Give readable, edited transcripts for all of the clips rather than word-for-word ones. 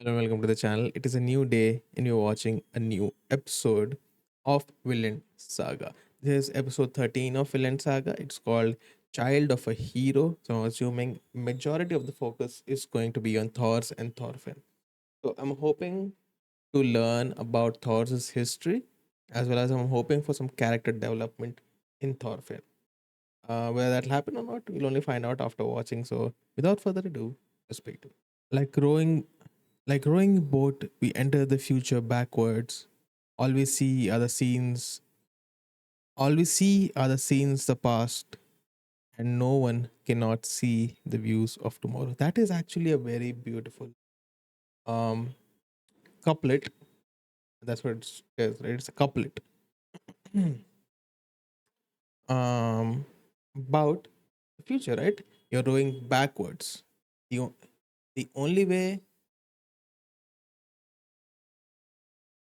Hello and welcome to the channel. It is a new day and you're watching a new episode of Vinland Saga. This is episode 13 of Vinland Saga. It's called Child of a Hero. So I'm assuming majority of the focus is going to be on Thor's and Thorfinn. So I'm hoping to learn about Thor's history as well as I'm hoping for some character development in Thorfinn. Whether that'll happen or not, we'll only find out after watching. So without further ado, let's speak to it. Like rowing a boat, we enter the future backwards. All we see are the scenes. All we see are the scenes the past, and no one cannot see the views of tomorrow. That is actually a very beautiful um couplet. That's what it is, right? It's a couplet. About the future, right? You're rowing backwards. The, the only way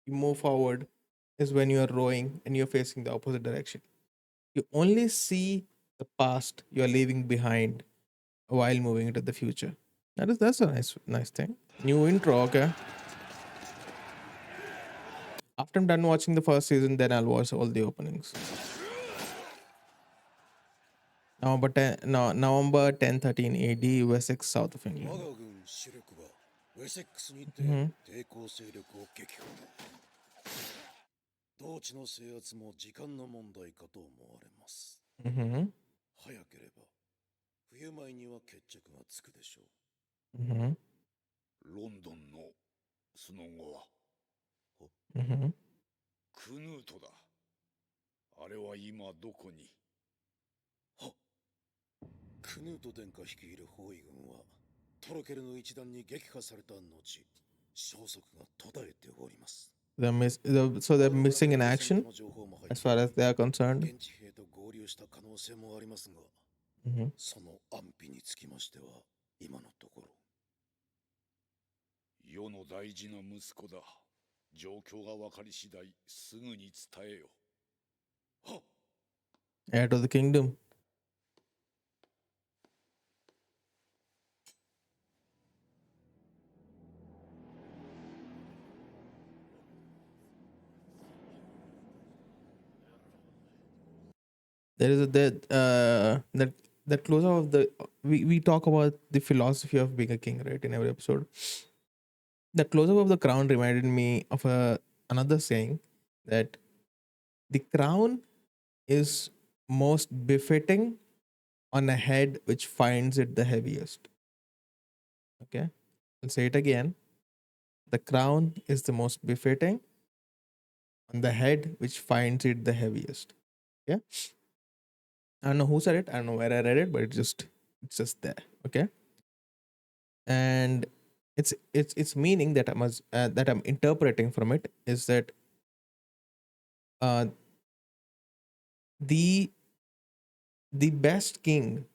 you move forward is when you're rowing and you're facing the opposite direction. You only see the past you're leaving behind while moving into the future. That's a nice thing. New intro, okay. After I'm done watching the first season, then I'll watch all the openings. November 10 13 AD, Wessex, south of England. 我が軍主力はウェセックスにて抵抗勢力を撃破。同地の制圧も時間の問題かと思われます。Mm-hmm. 早ければ冬前には決着がつくでしょう。ロンドンのその後は。 Mm-hmm. Mm-hmm. クヌートだ。あれは今どこに？クヌート殿下率いる包囲軍はトロケルの一団に撃破された後消息が途絶えております。They're missing in action as far as they are concerned. 現地兵と合流した可能性もありますが、Mm-hmm. その安否につきましては今のところ。世の大事な息子だ。状況が分かり次第すぐに伝えよ。はっ。 Heir to the kingdom. There is a that closer of the we talk about the philosophy of being a king, right, in every episode. The close up of the crown reminded me of another saying that the crown is most befitting on a head which finds it the heaviest. Okay, I'll say it again. The crown is the most befitting on the head which finds it the heaviest. Yeah, I don't know who said it. I don't know where I read it, but it's just there. Okay, and it's meaning that that I'm interpreting from it is that uh, the the best king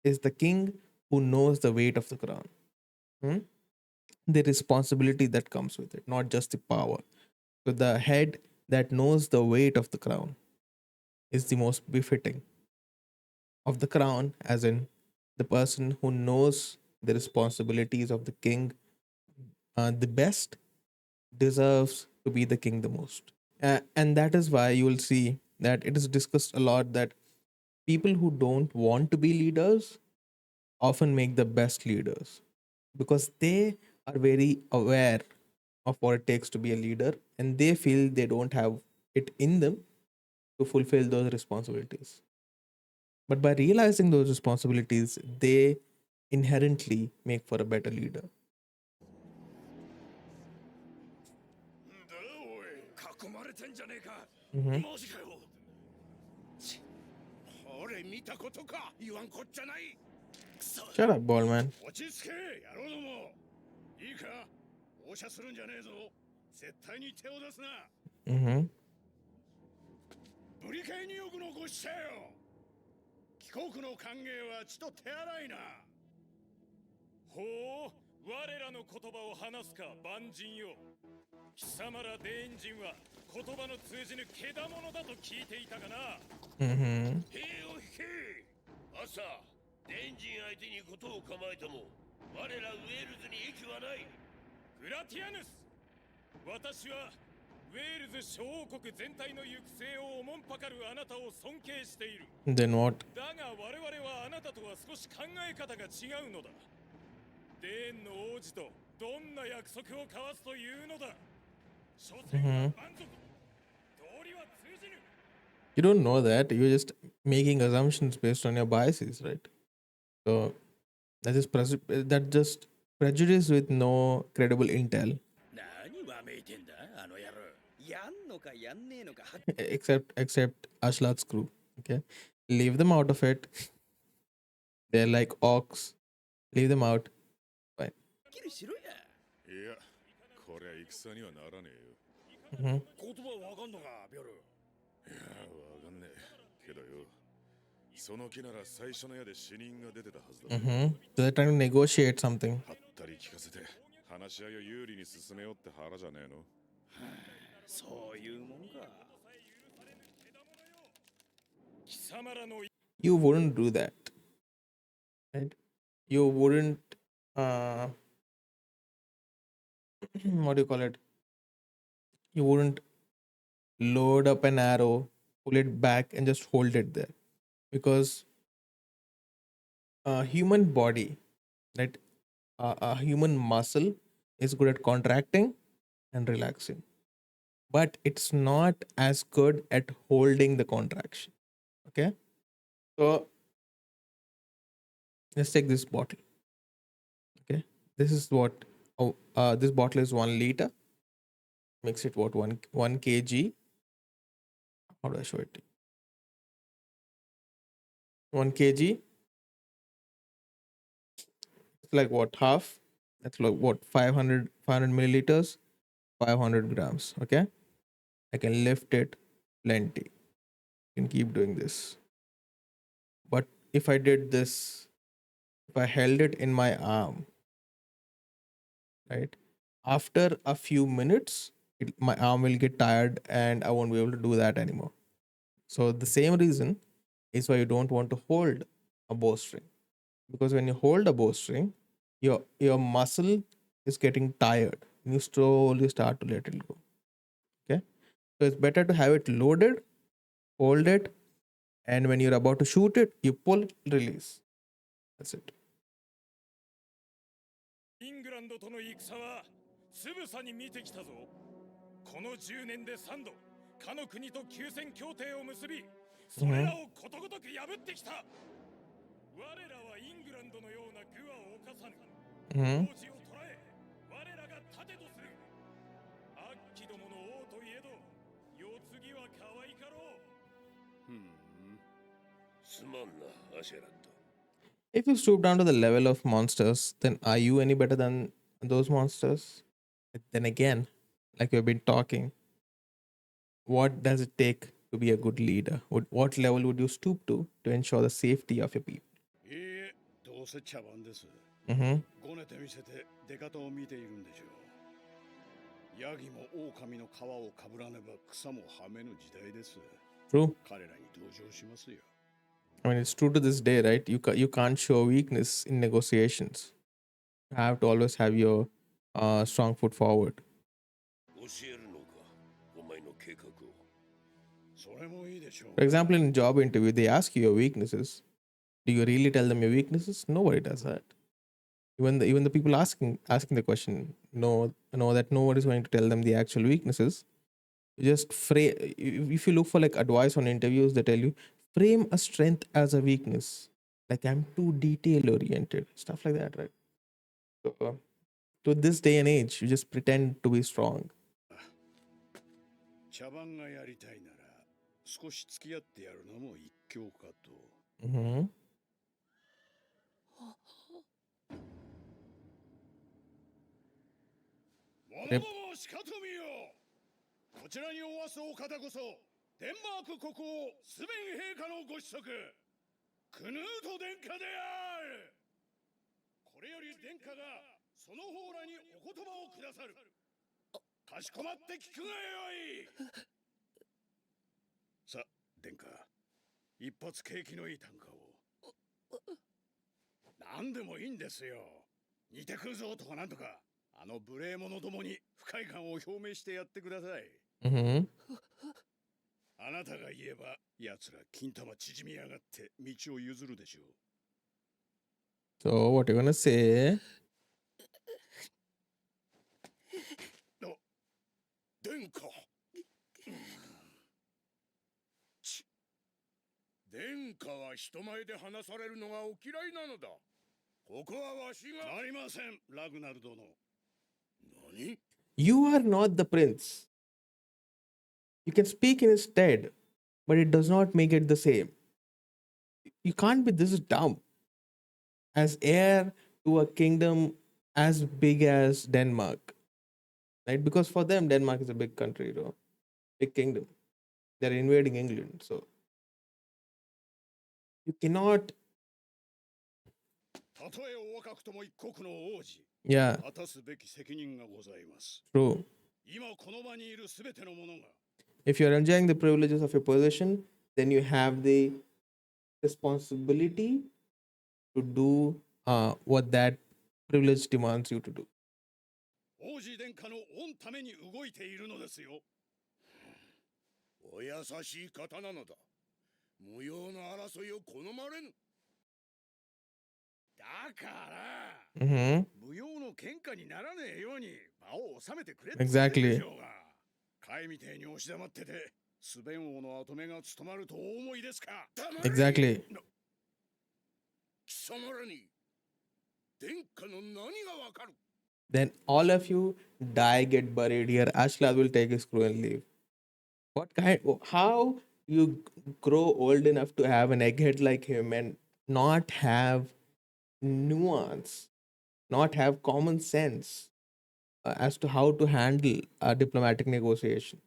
is the king who knows the weight of the crown, hmm? The responsibility that comes with it, not just the power. So the head that knows the weight of the crown is the most befitting of the crown, as in the person who knows the responsibilities of the king the best deserves to be the king the most. And that is why you will see that it is discussed a lot that people who don't want to be leaders often make the best leaders because they are very aware of what it takes to be a leader and they feel they don't have it in them to fulfill those responsibilities. But by realizing those responsibilities, they inherently make for a better leader. んだおい、囲まれてんじゃねえか。Mhm. マジかよ。俺見たことか言わんこっちゃない。くそ。 Shut up, ball man. 落ち着け、野郎ども。いいか、放射するんじゃねえぞ。絶対に手を出すな。Mhm. ブリケイニオグのご子弟よ。帰国の歓迎はちと手洗いな。ほう、我らの言葉を話すか万人よ。貴様らデイン人は言葉の通じぬ獣だと聞いていたかな。 兵を引け。朝、デンジン相手にことを構えても我らウェールズに益はない。グラティアヌス、私はウェールズ諸王国全体の行く末をおもんぱかるあなたを尊敬している。 Then what? だが我々はあなたとは少し考え方が違うのだ。デーンの王子とどんな約束を交わすというのだ。所詮は満足、道理は通じぬ。 You don't know that. You're just making assumptions based on your biases, right? So that just prejudice with no credible intel, 何わめいてんだあの野郎。やんのかやんねえのかはっexcept Ashlat's crew. Okay, leave them out of it. They're like orcs. Leave them out. Fine. きりしろや。いや、こりゃ戦にはならねえよ。 Mm-hmm. 言葉わかんのかビョル。いや、わかんねえ。けどよ、その木なら最初の矢で死人が出てたはずだ。Mm-hmm. So they're trying to negotiate something. はったり聞かせて、話し合いを有利に進めようって腹じゃねえの。そういうもんか。貴様らの You wouldn't do that, right? You wouldn't. What do you call it? You wouldn't load up an arrow, pull it back, and just hold it there, because a human body, right? A human muscle is good at contracting and relaxing, but it's not as good at holding the contraction. Okay, so let's take this bottle. Okay, this is what. Oh, this bottle is 1 liter. Mix it what, one kg. How do I show it? 1 kg. It's like what, half? That's like what, 500 milliliters, 500 grams. Okay, I can lift it plenty. I can keep doing this. But if I did this, if I held it in my arm, right, after a few minutes, my arm will get tired and I won't be able to do that anymore. So the same reason is why you don't want to hold a bowstring, because when you hold a bowstring, your muscle is getting tired. You slowly start to let it go. Okay, so it's better to have it loaded, hold it, and when you're about to shoot it, you pull, release. That's it. イングランドとの戦はつぶさに見てきたぞ。この10年で3度、かの国と休戦協定を結び、それらをことごとく破ってきた。我らはイングランドのような愚は犯さぬ。Mhm. 王子を捕らえ、我らが盾とする。悪鬼どもの王といえど、世継ぎは可愛かろう。すまんな、アシェラット。 If you stoop down to the level of monsters, then are you any better than those monsters? Then again, like we've been talking, what does it take to be a good leader? What level would you stoop to ensure the safety of your people? いいえ、どうせ茶番です。 Mm-hmm. ごねてみせて出方を見ているんでしょう。ヤギも狼の皮をかぶらねば草もはめぬ時代です。 True. 彼らに同情しますよ。 I mean, it's true to this day, right? You can't show weakness in negotiations. You have to always have your strong foot forward. 教えるのか、お前の計画を。それもいいでしょう。 For example, in a job interview, they ask you your weaknesses. Do you really tell them your weaknesses? Nobody does that. Even the people asking the question know that nobody is going to tell them the actual weaknesses. You just frame. If you look for like advice on interviews, they tell you frame a strength as a weakness. Like, I'm too detail oriented, stuff like that, right? So, to this day and age, you just pretend to be strong. 茶番がやりたいなら少し付き合ってやるのも一興かと。 Mm-hmm. 者どもしかと見よ。こちらにおわすお方こそデンマーク国王スベン陛下のご子息クヌート殿下である。これより殿下がその方らにお言葉をくださる。かしこまって聞くがよい。さ、殿下、一発景気のいい短歌を。何でもいいんですよ。似てくるぞとかなんとか。あの無礼者どもに不快感を表明してやってください。 Mm-hmm. あなたが言えば奴ら金玉縮みやがって道を譲るでしょう。 So what you gonna say? 殿下。殿下は人前で話されるのがお嫌いなのだ。ここはわしが。なりません、ラグナル殿。何？ You are not the prince. You can speak in his stead, but it does not make it the same. You can't be this dumb. As heir to a kingdom as big as Denmark, right? Because for them, Denmark is a big country, you know, big kingdom. They're invading England, so you cannot. たとえお若くとも一国の王子、 Yeah, 果たすべき責任がございます。 true. 今この場にいるすべての者が If you're enjoying the privileges of your position, then you have the responsibility to do what that privilege demands you to do. 王子殿下の御ために動いているのですよ。 お優しい方なのだ。無用の争いを好まれぬ。だから Mm-hmm. 無用の喧嘩にならねえように場を収めてくれ Exactly. でしょうが。貝みてえに押し黙っててスベン王の跡目が務まるとお思いですか。 Exactly. 貴様らに殿下の何がわかる？ Then all of you die, get buried here. Ashland will take his crew and leave. What kind? How you grow old enough to have an egghead like him and not have nuance, not have common sense as to how to handle a diplomatic negotiation?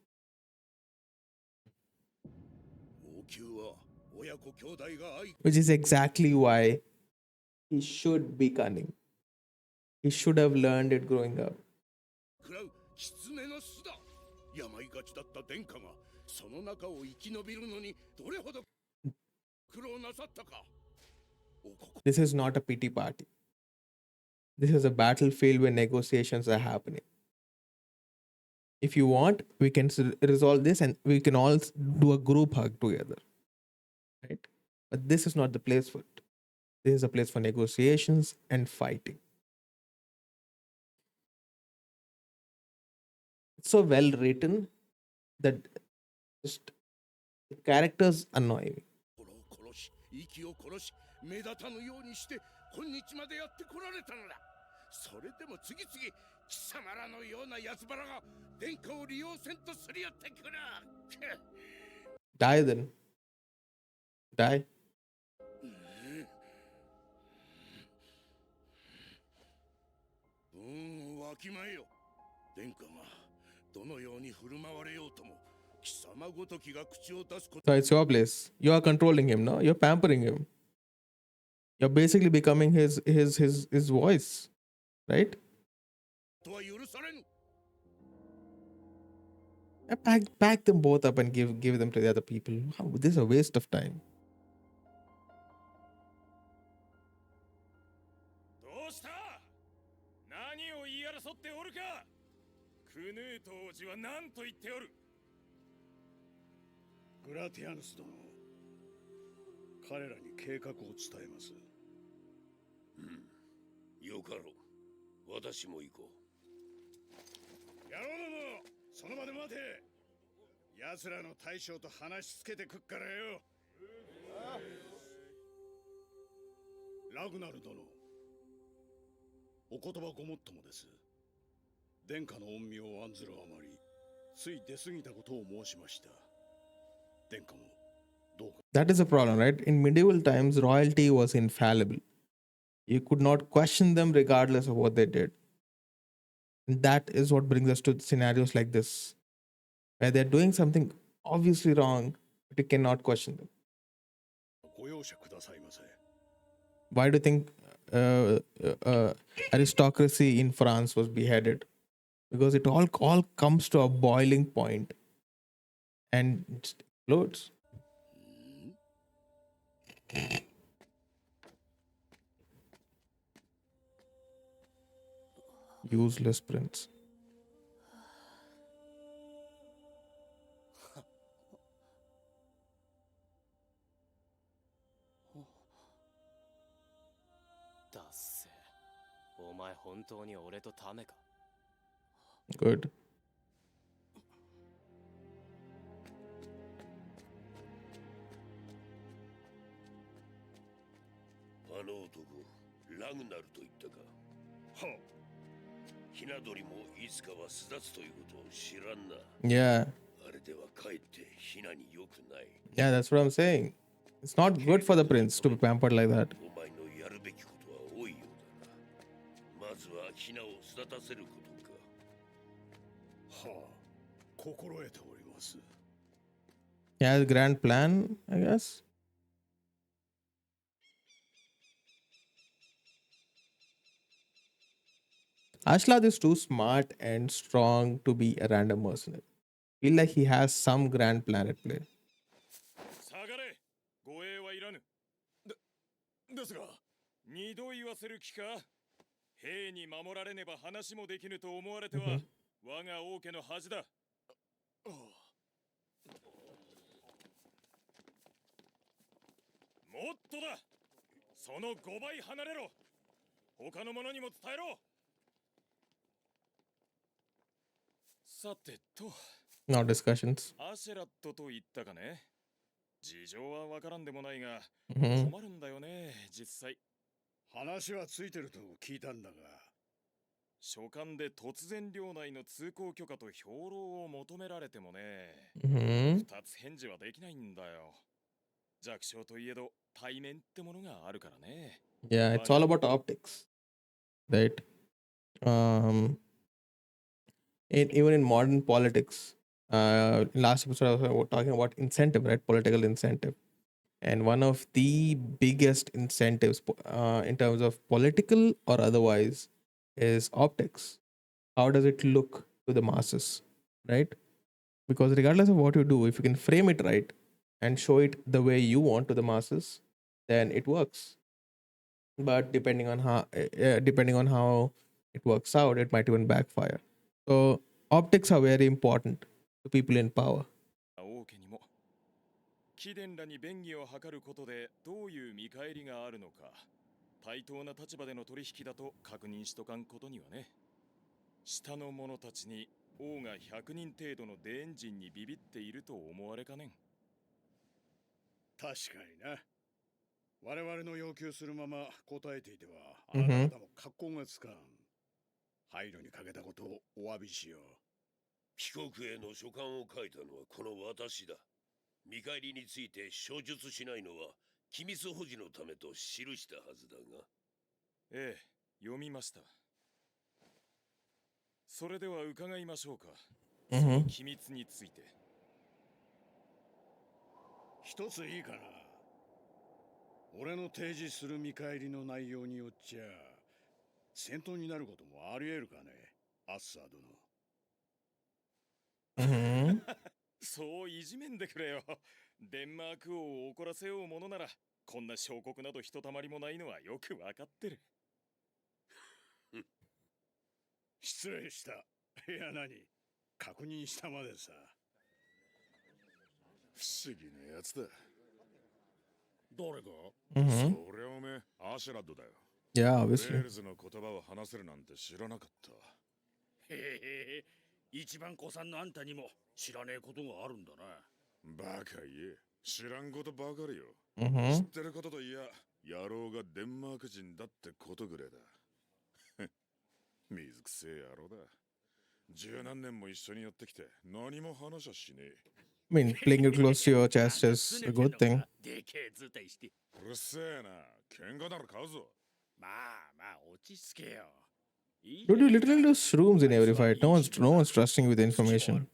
王宮は親子兄弟が愛 Which is exactly why he should be cunning. He should have learned it growing up. 食らう狐の巣だ。病がちだった殿下がその中を生き延びるのにどれほど苦労なさったか。王国 This is not a pity party. This is a battlefield where negotiations are happening. If you want, we can resolve this and we can all do a group hug together. Right? But this is not the place for it. This is a place for negotiations and fighting. It's so well written that just the characters annoy me. 心を殺し息を殺し目立たぬようにして今日までやってこられたのだ。それでも次々貴様らのような奴腹が殿下を利用せんとすり寄ってくる。 Die then. Die. わきまえよ。殿下がどのように振る舞われようとも貴様ごときが口を出すこと So it's your place. You are controlling him, no? You're pampering him. You're basically becoming his voice, right? は許されぬ。 Pack them both up and give them to the other people. This is a waste of time. どうした？何を言い争っておるか。クヌート王子は何と言っておる？グラティアヌス殿、彼らに計画を伝えます。よかろう。私も行こ野郎ども、その場で待て。奴らの大将と話しつけてくっからよ。ラグナル殿、お言葉ごもっともです。殿下の恩義を案ずるあまり、つい出過ぎたことを申しました。殿下もどうか。 That is a problem, right? In medieval times, royalty was infallible. You could not question them regardless of what they did. And that is what brings us to scenarios like this, where they're doing something obviously wrong, but you cannot question them. ご容赦くださいませ。 Why do you think aristocracy in France was beheaded? Because it all comes to a boiling point and it explodes. useless prince. だっせ。お前本当に俺とタメか。 Good. あの男、ラグナルと言ったか。はひな鳥もいつかは巣立つということを知らんな。 Yeah. あれではかえってひなに良くない。 Yeah, that's what I'm saying. It's not good for the prince to be pampered like that. お前のやるべきことは多いようだな。まずはひなを巣立たせることか。あ、心得ております。 He has a grand plan, I guess. Ashlad is too smart and strong to be a random mercenary. Feel like he has some grand plan at play. 下がれ。護衛はいらぬ。ですが、二度言わせる気か。兵に守られねば話もできぬと思われては、我が王家の恥だ。もっとだ。その5倍離れろ。他の者にも伝えろ。さてと、 No discussions. アシェラットと言ったかね。事情はわからんでもないが、 Mhm. 困るんだよね、実際。話はついてると聞いたんだが、書簡で突然領内の通行許可と兵糧を求められてもね、 Mhm. 二つ返事はできないんだよ。弱小といえど対面ってものがあるからね。 Yeah, it's all about optics, right? Um, even in modern politics, last episode I was talking about incentive, right? Political incentive, and one of the biggest incentives in terms of political or otherwise is optics. How does it look to the masses, right? Because regardless of what you do, if you can frame it right and show it the way you want to the masses, then it works. But depending on how it works out, it might even backfire. So optics are very important to people in power. 王家にも貴殿らに便宜を図ることでどういう見返りがあるのか、対等な立場での取引だと確認しとかんことにはね。下の者たちに王が100人程度のデエンジンにビビっていると思われかねん。確かにな。我々の要求するまま答えていては、あなた方も格好がつかん。配慮にかけたことをお詫びしよう。帰国への書簡を書いたのはこの私だ。見返りについて証述しないのは機密保持のためと記したはずだが。ええ、読みました。それでは伺いましょうか。その機密について。一ついいかな。俺の提示する見返りの内容によっちゃ戦闘になることもあり得るかね、アッサー殿。そういじめんでくれよ。デンマーク王を怒らせようものなら、こんな小国などひとたまりもないのはよくわかってる。失礼した。いや何、確認したまでさ。不思議なやつだ。誰が？そりゃおめえ、アシュラッドだよ。Yeah, ウェ obviously. ールズの言葉を話せるなんて知らなかった。へへへ、一番子さんのあんたにも知らねえことがあるんだな。バカ言え、知らんことばかりよ。知ってることといや、野郎がデンマーク人だってことぐらいだ。水くせえ野郎だ。十何年も一緒にやってきて何も話はしねえ。I mean, playing it close to your chest is a good thing. でけえ図体して。うるせえな、喧嘩なら買うぞ。まあまあ、落ち着けよ。 Dude, you literally do shrooms in every fight. No one's trusting you with information.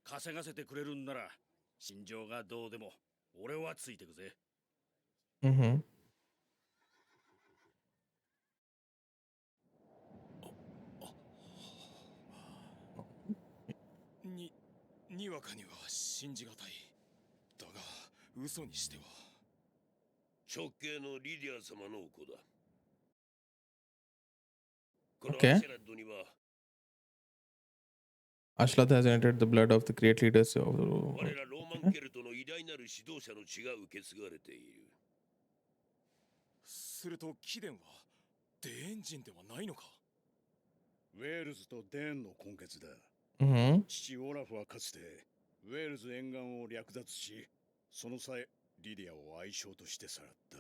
稼がせてくれるんなら、心情がどうでも俺はついてくぜ。にわかには信じがたい。だが、嘘にしては。直系のリディア様の子だ。この Okay. アシェラッドには Ashlat has entered the blood of the great leaders of 我らローマンケルトの偉大なる指導者の血が受け継がれている。すると貴殿はデーン人ではないのか。ウェールズとデーンの根血だ。Mm-hmm. 父オラフはかつてウェールズ沿岸を略奪し、その際リディアを愛称としてさらった。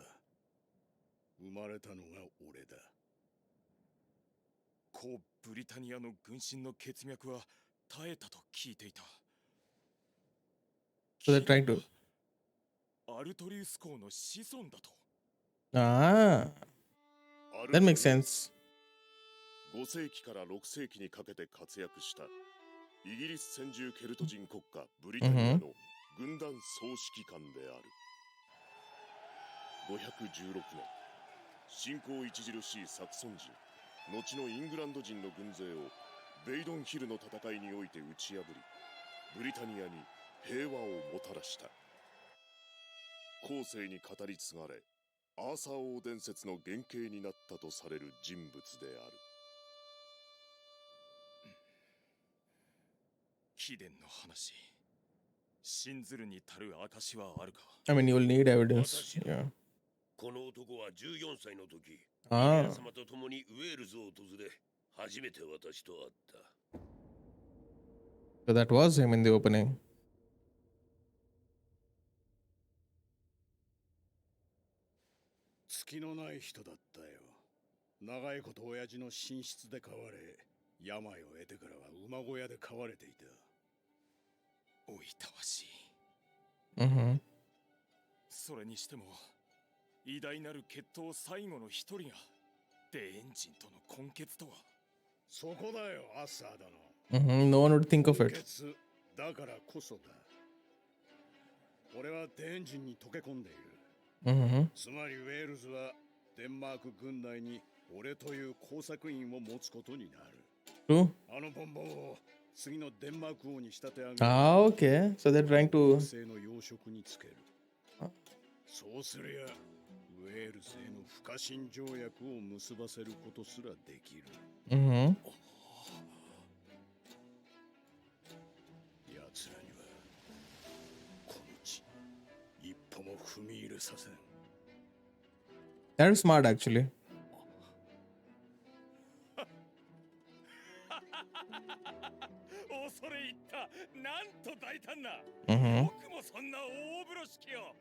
生まれたのが俺だ。古ブリタニアの軍神の血脈は絶えたと聞いていた。 So they're trying to. アルトリウス公の子孫だと。 Ah, that makes sense. 5世紀から6世紀にかけて活躍したイギリス先住ケルト人国家ブリタニアの軍団総指揮官である。516年、信仰著しいサクソン人、後のイングランド人の軍勢をベイドンヒルの戦いにおいて打ち破り、ブリタニアに平和をもたらした。後世に語り継がれ、アーサー王伝説の原型になったとされる人物である。貴殿の話、信ずるに足る証はあるか。 I mean, you'll need evidence. Yeah. この男は14歳の時、リデ Ah. ィア様と共にウェールズを訪れ、初めて私と会った。 So that was him in the opening. 月のない人だったよ。長いこと親父の寝室で飼われ、病を得てからは馬小屋で飼われていた。おいたわしい。 Mm-hmm. それにしても偉大なる血統最後の一人がデーン人との根血とは。そこだよ、アッサー殿。 Mm-hmm. No one would think of 根 it. 血だからこそだ。俺はデーン人に溶け込んでいる。 Mm-hmm. つまりウェールズはデンマーク軍内に俺という工作員を持つことになる。 True. あのボンボンを次のデンマーク王に仕立て上げる。 Ah, okay. So they're trying to. 生の養殖につける。あそうすりゃウェールズへの不可侵条約を結ばせることすらできる。 Mm-hmm. 奴らにはこの地に一歩も踏み入れさせん。 They're smart, actually. 恐れ入った。なんと大胆な。 Mm-hmm. 僕もそんな大風呂敷を。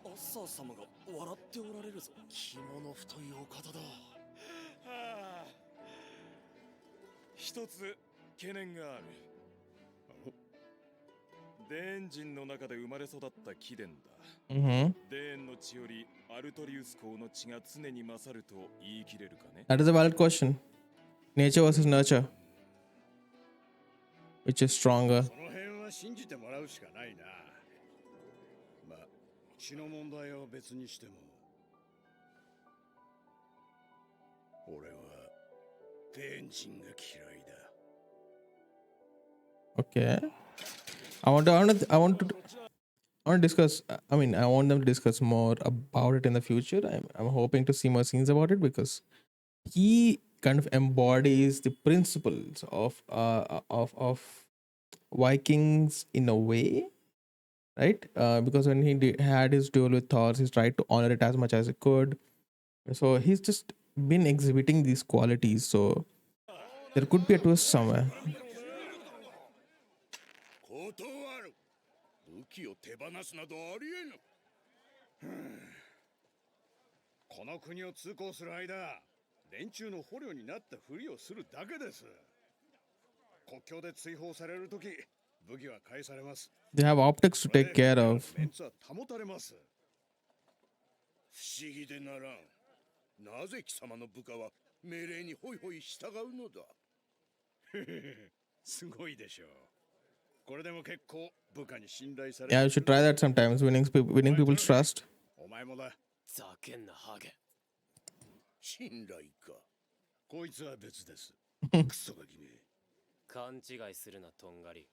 アッサー様が笑っておられるぞ。肝の太いお方だ。はあ、一つ懸念がある。デーン人の中で生まれ育った貴殿だ。 Mm-hmm. デーンの血よりアルトリウス公の血が常に勝ると言い切れるかね。 That is a valid question. Nature versus nurture. Which is stronger? その辺は信じてもらうしかないな。まあ、血の問題は別にしても。俺はデーン人が嫌いだ。 Okay. I want to discuss. I mean, I want them to discuss more about it in the future. I'm hoping to see more scenes about it because he kind of embodies the principles of Vikings in a way, right? Because when he had his duel with Thor, he's tried to honor it as much as he could. So he's just been exhibiting these qualities. So there could be a twist somewhere. 断る。武器を手放すなどありえぬ。この国を通行する間、連中の捕虜になったふりをするだけです。国境で追放されるとき、武器は返されます。 They have optics to take care of. メンツは保たれます。不思議でならん。なぜ貴様の部下は命令にホイホイ従うのだ。すごいでしょう。これでも結構部下に信頼され Yeah, you should try that sometimes. Winning people's trust. お前もだ。ざけんなハゲ。信頼か。こいつは別です。クソガキめ。勘違いするなとんがり。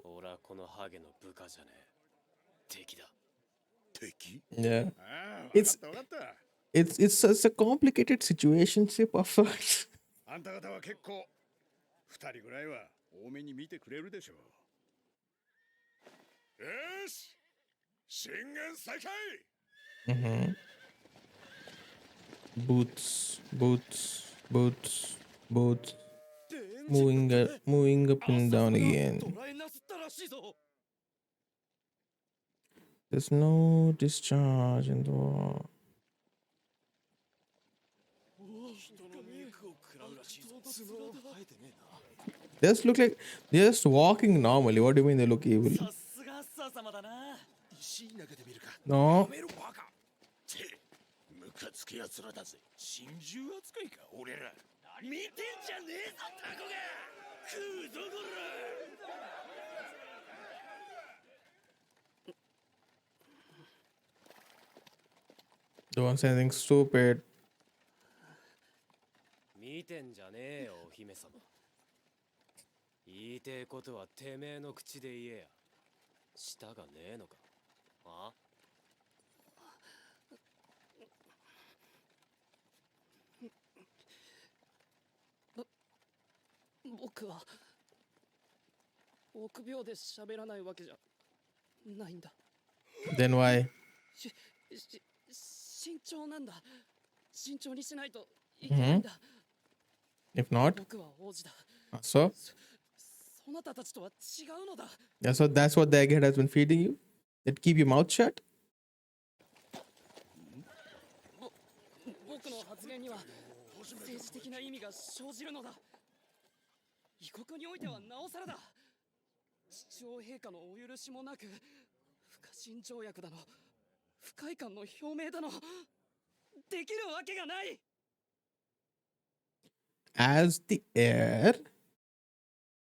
俺はこのハゲの部下じゃねえ。敵だ。敵？ Yeah. ああ、 It's わかったわかっ it's such a complicated situationship of sorts. た。あんた方は結構二人ぐらいは多めに見てくれるでしょう。よし、進軍再開。 Mm-hmm. Boots. Moving up and down again. There's no discharge in the wall. They just look like they're just walking normally. What do you mean they look evil? さすがさ様だな。石投げてみるか。 No. やめろバカ。て、ムカつくやつらだぜ。心中扱いか俺ら。見てんじゃねえぞタコが。食うぞこら。 Don't say anything stupid. 見てんじゃねえよお姫様。言いてえことはてめえの口で言えや。舌がねえのか。あ？僕は臆病で喋らないわけじゃないんだ。 Then why? 慎重なんだ。慎重にしないといけないんだ。 If not, 僕は王子だ。 so そなたたちとは違うのだ。 yeah, so that's what the egghead has been feeding you. That keep your mouth shut. 僕の発言には政治的な意味が生じるのだ。異国においてはなおさらだ。父王陛下のお許しもなく、不可侵条約だの、不快感の表明だの、できるわけがない。 As the heir,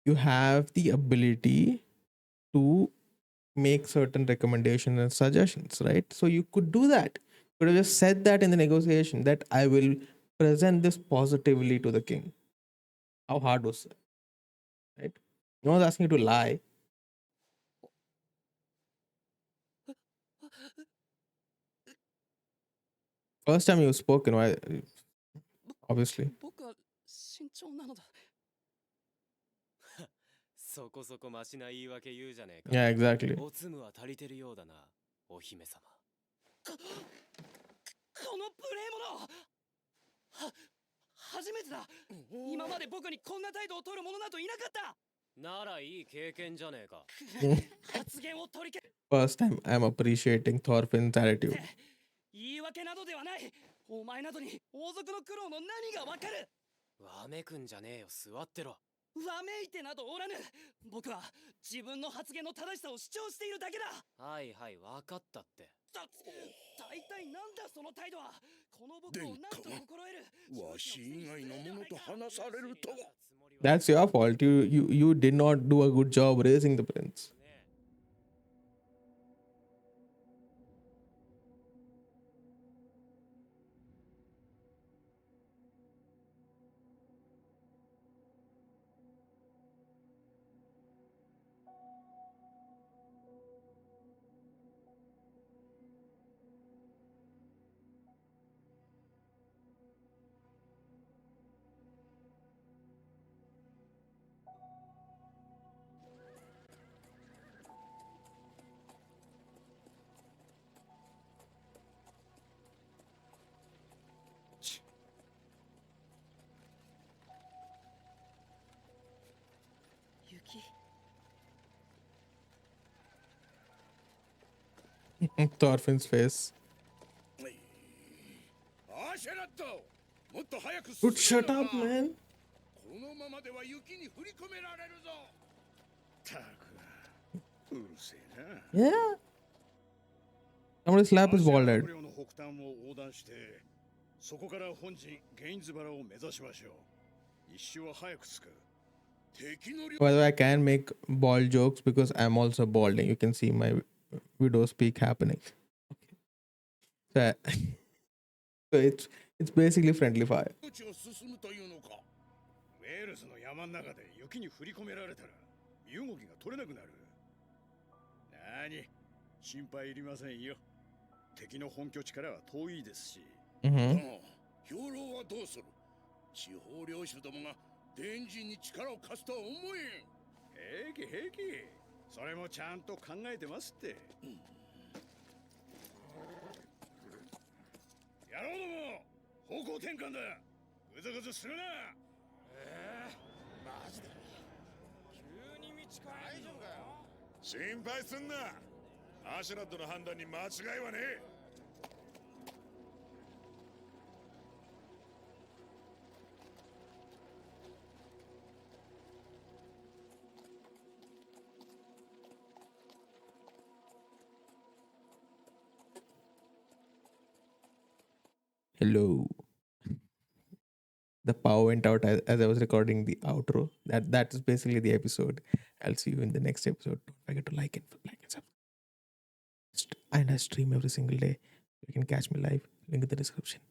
you have the ability to make certain recommendations and suggestions, right? So you could do that. You could have just said that in the negotiation that I will present this positively to the king. How hard was that? Right? No one's asking you to lie. First time you've spoken, why? Obviously. 僕は慎重なのだ。そこそこマシな言い訳言うじゃねえか。 Yeah, exactly. おつむは足りてるようだな、お姫様。この無礼者は、初めてだ。今まで僕にこんな態度を取る者などいなかった。ならいい経験じゃねえか。発言を取り消 First time I'm appreciating Thorfinn's attitude. 言い訳などではない。お前などに王族の苦労の何がわかる。わめくんじゃねえよ、座ってろ。わめいてなどおらぬ。僕は自分の発言の正しさを主張しているだけだ。はいはい、わかったって。大体なんだその態度は。この僕を何と心得る。わし以外の者と話されるとは。 That's your fault. You did not do a good job raising the prince. Thorfinn's face. アシェラット、もっと早く Dude, shut up, man. このままでは雪に振り込められるぞ。たく、うるせえな。 Yeah. Somebody slap his bald head. の北端を横断して、そこから本陣ゲインズ原を目指しましょう。一周は早く着く。 敵の領 By the way, I can make bald jokes because I'm also balding. You can see my widow speak happening. Okay. So it's basically friendly fire. 地を進むというのか。ウェールズの山の中で雪に振り込められたら身動きが取れなくなる。なに、心配いりませんよ。敵の本拠地からは遠いですし。 Mm-hmm. 兵糧はどうする。地方領主どもが電人に力を貸すとは思えん。平気平気、それもちゃんと考えてますって。野郎ども、方向転換だ。ぐずぐずするな。マジで急に道変えんのかよ。心配すんな。アシュラッドの判断に間違いはねえ。Hello. The power went out as I was recording the outro. That is basically the episode. I'll see you in the next episode. Don't forget to like and subscribe. And I stream every single day. You can catch me live. Link in the description.